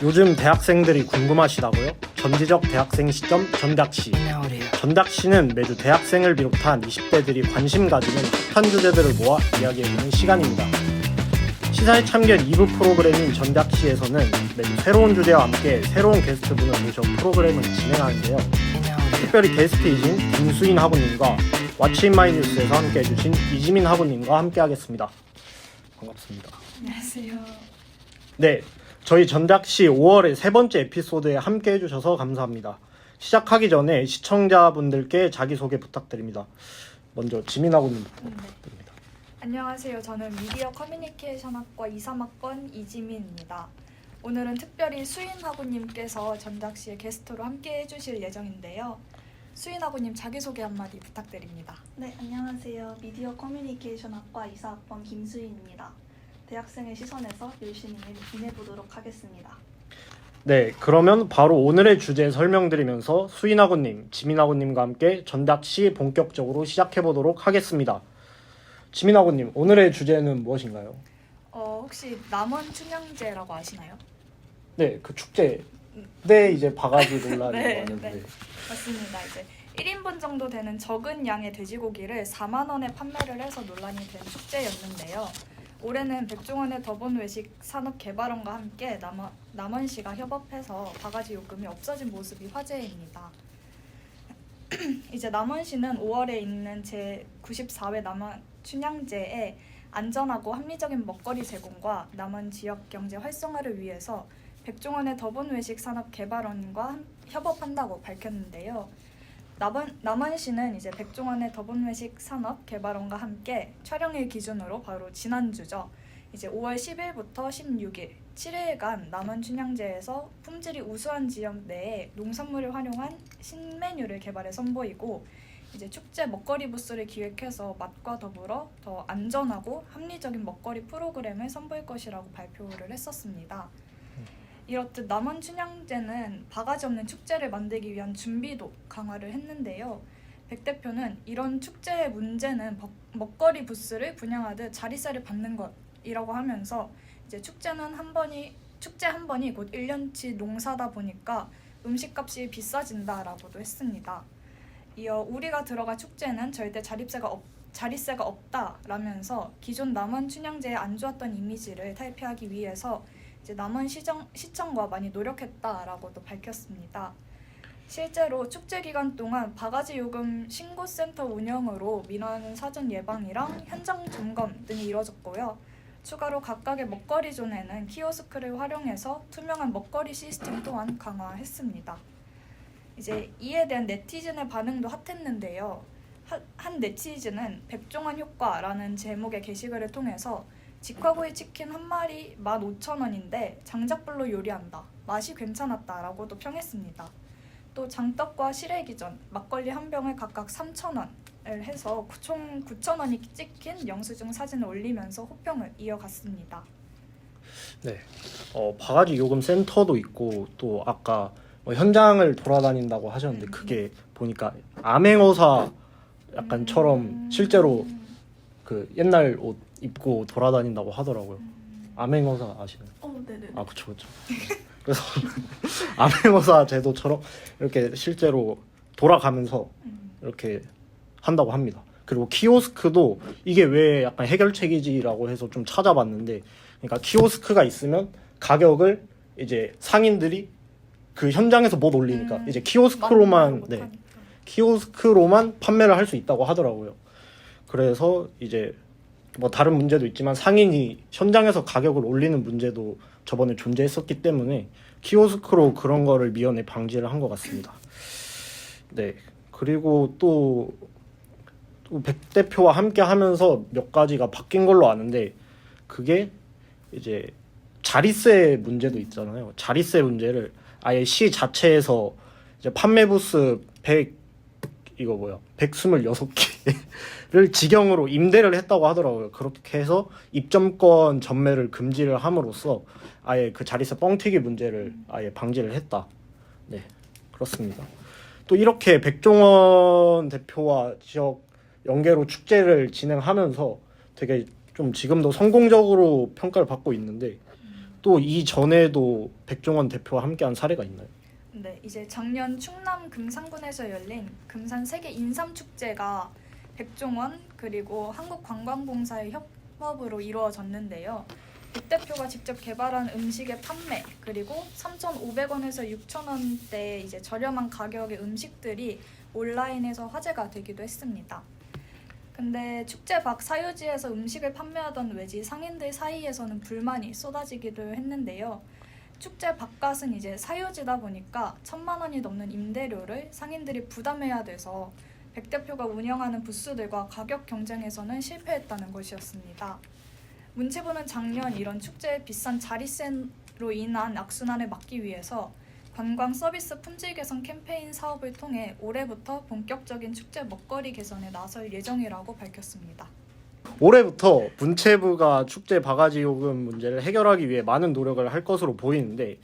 요즘 대학생들이 궁금하시다고요? 전지적 대학생 시점 전닥시. 전닥시는 매주 대학생을 비롯한 20대들이 관심 가지는 핫한 주제들을 모아 이야기해보는 시간입니다. 시사에 참견 2부 프로그램인 전닥시에서는 매주 새로운 주제와 함께 새로운 게스트분을 모셔 프로그램을 진행하는데요. 특별히 게스트이신 김수인 학우님과 왓츠인마이뉴스에서 함께 해주신 이지민 학우님과 함께 하겠습니다. 반갑습니다. 안녕하세요. 네, 저희 전작시 5월의 세 번째 에피소드에 함께 해주셔서 감사합니다. 시작하기 전에 시청자분들께 자기소개 부탁드립니다. 먼저 지민 학우님부터 부탁드립니다. 안녕하세요. 저는 미디어 커뮤니케이션학과 2~3학번 이지민입니다. 오늘은 특별히 수인 학우님께서 전작시의 게스트로 함께 해주실 예정인데요. 수인 학우님 자기소개 한마디 부탁드립니다. 네, 안녕하세요. 미디어 커뮤니케이션학과 2·4학번 김수인입니다. 대학생의 시선에서 열심히 임해보도록 하겠습니다. 네, 그러면 바로 오늘의 주제 설명드리면서 수인 학우님, 지민 학우님과 함께 전작시 본격적으로 시작해보도록 하겠습니다. 지민 학우님, 오늘의 주제는 무엇인가요? 혹시 남원 춘향제라고 아시나요? 네, 그 축제 때 이제 바가지 논란이 네, 많은데 네. 맞습니다. 이제 1인분 정도 되는 적은 양의 돼지고기를 4만 원에 판매를 해서 논란이 된 축제였는데요. 올해는 백종원의 더본 외식 산업개발원과 함께 남원시가 협업해서 바가지 요금이 없어진 모습이 화제입니다. 이제 남원시는 5월에 있는 제94회 남원 춘향제에 안전하고 합리적인 먹거리 제공과 남원 지역 경제 활성화를 위해서 백종원의 더본 외식 산업개발원과 협업한다고 밝혔는데요. 남원시는 이제 백종원의 더본 외식 산업개발원과 함께 촬영일 기준으로 바로 지난주죠. 이제 5월 10일부터 16일 7일간 남원 춘향제에서 품질이 우수한 지역 내에 농산물을 활용한 신메뉴를 개발해 선보이고 이제 축제 먹거리 부스를 기획해서 맛과 더불어 더 안전하고 합리적인 먹거리 프로그램을 선보일 것이라고 발표를 했었습니다. 이렇듯 남원 춘향제는 바가지 없는 축제를 만들기 위한 준비도 강화를 했는데요. 백 대표는 이런 축제의 문제는 먹거리 부스를 분양하듯 자릿세를 받는 것이라고 하면서 이제 축제 한 번이 곧 1년치 농사다 보니까 음식값이 비싸진다라고도 했습니다. 이어 우리가 들어갈 축제는 절대 자릿세가 없다라면서 기존 남원 춘향제의 안 좋았던 이미지를 탈피하기 위해서 이제 남원 시청과 많이 노력했다라고도 밝혔습니다. 실제로 축제 기간 동안 바가지 요금 신고센터 운영으로 민원 사전 예방이랑 현장 점검 등이 이뤄졌고요. 추가로 각각의 먹거리 존에는 키오스크를 활용해서 투명한 먹거리 시스템 또한 강화했습니다. 이제 이에 대한 네티즌의 반응도 핫했는데요. 한 네티즌은 백종원 효과라는 제목의 게시글을 통해서 직화구이 치킨 한 마리 15,000원인데 장작불로 요리한다. 맛이 괜찮았다라고도 평했습니다. 또 장떡과 시래기전, 막걸리 한 병을 각각 3,000원을 해서 총 9,000원이 찍힌 영수증 사진을 올리면서 호평을 이어갔습니다. 네, 바가지 요금 센터도 있고 또 아까 현장을 돌아다닌다고 하셨는데 그게 보니까 암행어사 약간처럼 실제로 그 옛날 옷 입고 돌아다닌다고 하더라고요. 암행어사 아시나요? 네네. 아, 그쵸. 그래서 암행어사 제도처럼 이렇게 실제로 돌아가면서 이렇게 한다고 합니다. 그리고 키오스크도 이게 왜 약간 해결책이지라고 해서 좀 찾아봤는데, 그러니까 키오스크가 있으면 가격을 이제 상인들이 그 현장에서 못 올리니까 이제 키오스크로만 판매를 할 수 있다고 하더라고요. 그래서 이제 뭐 다른 문제도 있지만 상인이 현장에서 가격을 올리는 문제도 저번에 존재했었기 때문에 키오스크로 그런 거를 미연에 방지를 한 것 같습니다. 네, 그리고 또 백 대표와 함께 하면서 몇 가지가 바뀐 걸로 아는데 그게 이제 자릿세 문제도 있잖아요. 자릿세 문제를 아예 시 자체에서 이제 판매 부스 126개를 직영으로 임대를 했다고 하더라고요. 그렇게 해서 입점권 전매를 금지를 함으로써 아예 그 자릿세 뻥튀기 문제를 아예 방지를 했다. 네, 그렇습니다. 또 이렇게 백종원 대표와 지역 연계로 축제를 진행하면서 되게 좀 지금도 성공적으로 평가를 받고 있는데 또 이전에도 백종원 대표와 함께한 사례가 있나요? 네, 이제 작년 충남 금산군에서 열린 금산 세계 인삼 축제가 백종원 그리고 한국관광공사의 협업으로 이루어졌는데요. 백 대표가 직접 개발한 음식의 판매 그리고 3,500원에서 6,000원대 이제 저렴한 가격의 음식들이 온라인에서 화제가 되기도 했습니다. 근데 축제 밖 사유지에서 음식을 판매하던 외지 상인들 사이에서는 불만이 쏟아지기도 했는데요. 축제 바깥은 이제 사유지다 보니까 1,000만 원이 넘는 임대료를 상인들이 부담해야 돼서 백 대표가 운영하는 부스들과 가격 경쟁에서는 실패했다는 것이었습니다. 문체부는 작년 이런 축제의 비싼 자리세로 인한 악순환을 막기 위해서 관광 서비스 품질 개선 캠페인 사업을 통해 올해부터 본격적인 축제 먹거리 개선에 나설 예정이라고 밝혔습니다. 올해부터 문체부가 축제 바가지 요금 문제를 해결하기 위해 많은 노력을 할 것으로 보이는데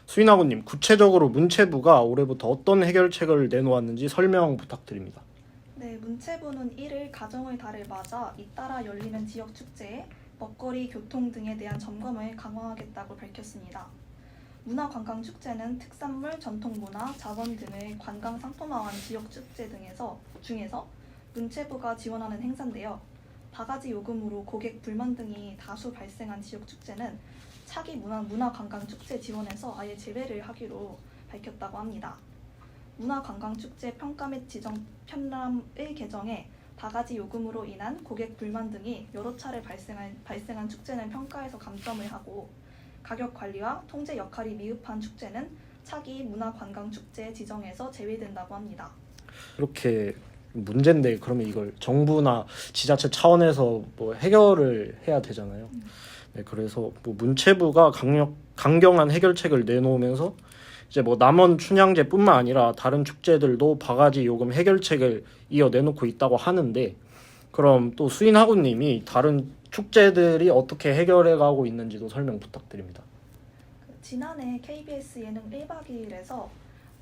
수인아구님, 구체적으로 문체부가 올해부터 어떤 해결책을 내놓았는지 설명 부탁드립니다. 네, 문체부는 1일 가정의 달을 맞아 잇따라 열리는 지역 축제에 먹거리, 교통 등에 대한 점검을 강화하겠다고 밝혔습니다. 문화관광축제는 특산물, 전통문화, 자원 등을 관광 상품화한 지역 축제 중에서 문체부가 지원하는 행사인데요. 바가지 요금으로 고객 불만 등이 다수 발생한 지역 축제는 차기 문화관광축제 지원에서 아예 제외를 하기로 밝혔다고 합니다. 문화관광축제 평가 및 지정 편람의 개정에 바가지 요금으로 인한 고객 불만 등이 여러 차례 발생한 축제는 평가에서 감점을 하고 가격 관리와 통제 역할이 미흡한 축제는 차기 문화관광축제 지정에서 제외된다고 합니다. 이렇게 문제인데 그러면 이걸 정부나 지자체 차원에서 뭐 해결을 해야 되잖아요. 네, 그래서 뭐 문체부가 강경한 해결책을 내놓으면서 이제 뭐 남원 춘향제뿐만 아니라 다른 축제들도 바가지 요금 해결책을 이어 내놓고 있다고 하는데 그럼 또 수인하구님이 다른 축제들이 어떻게 해결해가고 있는지도 설명 부탁드립니다. 지난해 KBS 예능 1박 2일에서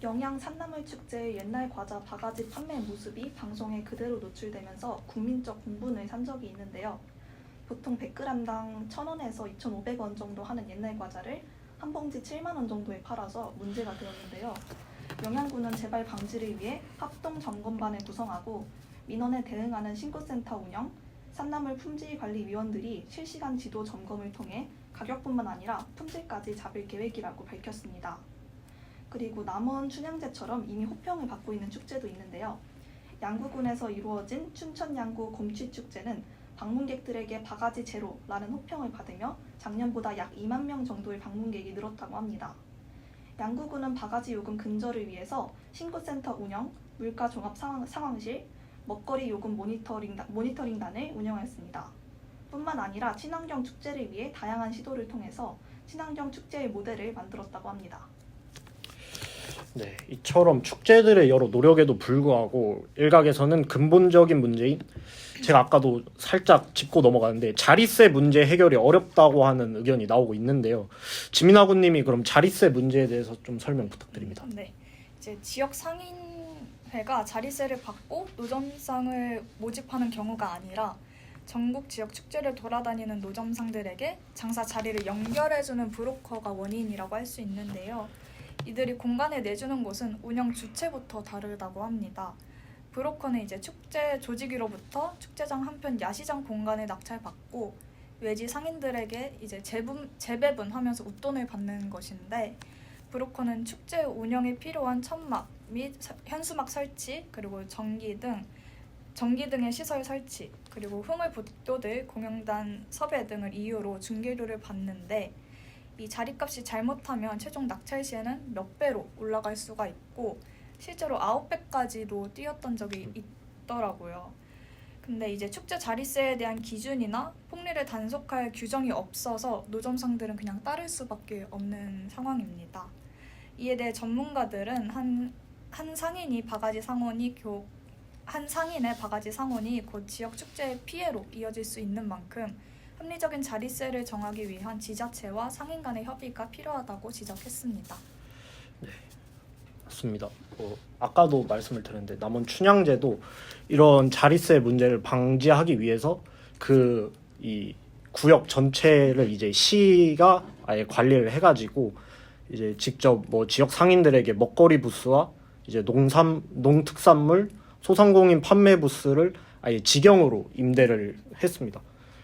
영양 산나물 축제의 옛날 과자 바가지 판매 모습이 방송에 그대로 노출되면서 국민적 공분을 산 적이 있는데요. 보통 100g당 1,000원에서 2,500원 정도 하는 옛날 과자를 한 봉지 7만 원 정도에 팔아서 문제가 되었는데요. 영양군은 재발 방지를 위해 합동 점검반을 구성하고 민원에 대응하는 신고센터 운영, 산나물 품질관리위원들이 실시간 지도 점검을 통해 가격뿐만 아니라 품질까지 잡을 계획이라고 밝혔습니다. 그리고 남원 춘향제처럼 이미 호평을 받고 있는 축제도 있는데요. 양구군에서 이루어진 춘천양구 곰취축제는 방문객들에게 바가지 제로라는 호평을 받으며 작년보다 약 2만 명 정도의 방문객이 늘었다고 합니다. 양구군은 바가지 요금 근절을 위해서 신고센터 운영, 물가 종합 상황실, 먹거리 요금 모니터링단을 운영했습니다. 뿐만 아니라 친환경 축제를 위해 다양한 시도를 통해서 친환경 축제의 모델을 만들었다고 합니다. 네, 이처럼 축제들의 여러 노력에도 불구하고 일각에서는 근본적인 문제인 제가 아까도 살짝 짚고 넘어가는데 자릿세 문제 해결이 어렵다고 하는 의견이 나오고 있는데요. 지민아구님이 그럼 자릿세 문제에 대해서 좀 설명 부탁드립니다. 네, 이제 지역 상인회가 자릿세를 받고 노점상을 모집하는 경우가 아니라 전국 지역 축제를 돌아다니는 노점상들에게 장사 자리를 연결해주는 브로커가 원인이라고 할 수 있는데요. 이들이 공간을 내주는 곳은 운영 주체부터 다르다고 합니다. 브로커는 이제 축제 조직위로부터 축제장 한편 야시장 공간을 낙찰받고 외지 상인들에게 이제 재배분하면서 웃돈을 받는 것인데 브로커는 축제 운영에 필요한 천막 및 현수막 설치 그리고 전기 등의 시설 설치 그리고 흥얼불도들 공연단 섭외 등을 이유로 중개료를 받는데 이 자리값이 잘못하면 최종 낙찰 시에는 몇 배로 올라갈 수가 있고 실제로 9배까지도 뛰었던 적이 있더라고요. 근데 이제 축제 자릿세에 대한 기준이나 폭리를 단속할 규정이 없어서 노점상들은 그냥 따를 수밖에 없는 상황입니다. 이에 대해 전문가들은 한 상인의 바가지 상원이 곧 지역 축제의 피해로 이어질 수 있는 만큼 합리적인 자릿세를 정하기 위한 지자체와 상인 간의 협의가 필요하다고 지적했습니다. 네, 맞습니다. 아까도 말씀을 드렸는데 남원 춘향제도 이런 자릿세 문제를 방지하기 위해서 이 구역 전체를 이제 시가 아예 관리를 해가지고 이제 직접 뭐 지역 상인들에게 먹거리 부스와 이제 농특산물, 소상공인 판매 부스를 아예 직영으로 임대를 했습니다.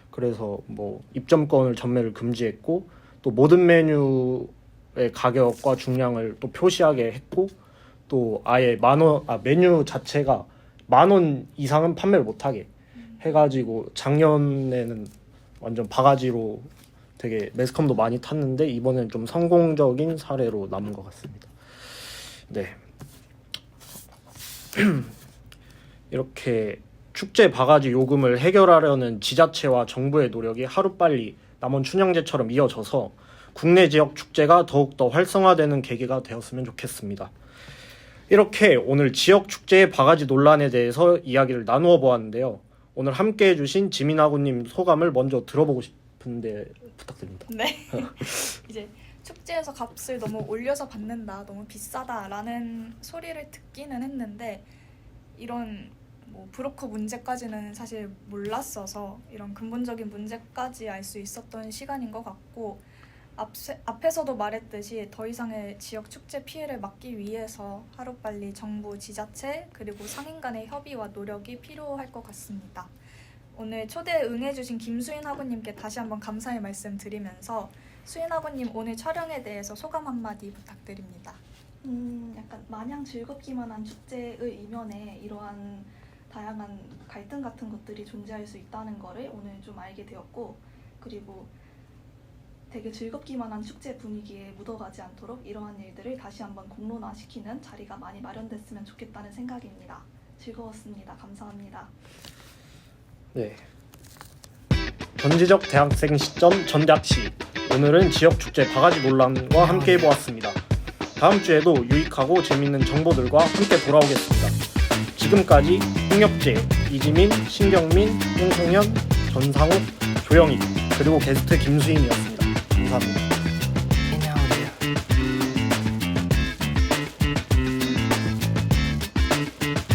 그래서 뭐 입점권을 전매를 금지했고 또 모든 메뉴의 가격과 중량을 또 표시하게 했고 또 아예 메뉴 자체가 10,000원 이상은 판매를 못하게 해가지고 작년에는 완전 바가지로 되게 매스컴도 많이 탔는데 이번엔 좀 성공적인 사례로 남은 것 같습니다. 네. 이렇게 축제 바가지 요금을 해결하려는 지자체와 정부의 노력이 하루빨리 남원 춘향제처럼 이어져서 국내 지역 축제가 더욱더 활성화되는 계기가 되었으면 좋겠습니다. 이렇게 오늘 지역 축제의 바가지 논란에 대해서 이야기를 나누어 보았는데요. 오늘 함께 해주신 지민아구님 소감을 먼저 들어보고 싶은데 부탁드립니다. 네. 이제 축제에서 값을 너무 올려서 받는다, 너무 비싸다라는 소리를 듣기는 했는데 이런 뭐 브로커 문제까지는 사실 몰랐어서 이런 근본적인 문제까지 알 수 있었던 시간인 것 같고 앞에서도 말했듯이 더 이상의 지역 축제 피해를 막기 위해서 하루빨리 정부, 지자체 그리고 상인 간의 협의와 노력이 필요할 것 같습니다. 오늘 초대에 응해주신 김수인 학우님께 다시 한번 감사의 말씀 드리면서 수인 학우님 오늘 촬영에 대해서 소감 한마디 부탁드립니다. 약간 마냥 즐겁기만 한 축제의 이면에 이러한 다양한 갈등 같은 것들이 존재할 수 있다는 거를 오늘 좀 알게 되었고 그리고 되게 즐겁기만 한 축제 분위기에 묻어가지 않도록 이러한 일들을 다시 한번 공론화시키는 자리가 많이 마련됐으면 좋겠다는 생각입니다. 즐거웠습니다. 감사합니다. 네. 전지적 대학생 시점 전략시 오늘은 지역 축제 바가지 논란과 함께 해보았습니다. 다음 주에도 유익하고 재밌는 정보들과 함께 돌아오겠습니다. 지금까지 홍혁재, 이지민, 신경민, 홍성현, 전상욱, 조영희 그리고 게스트 김수인이었습니다. 감사합니다.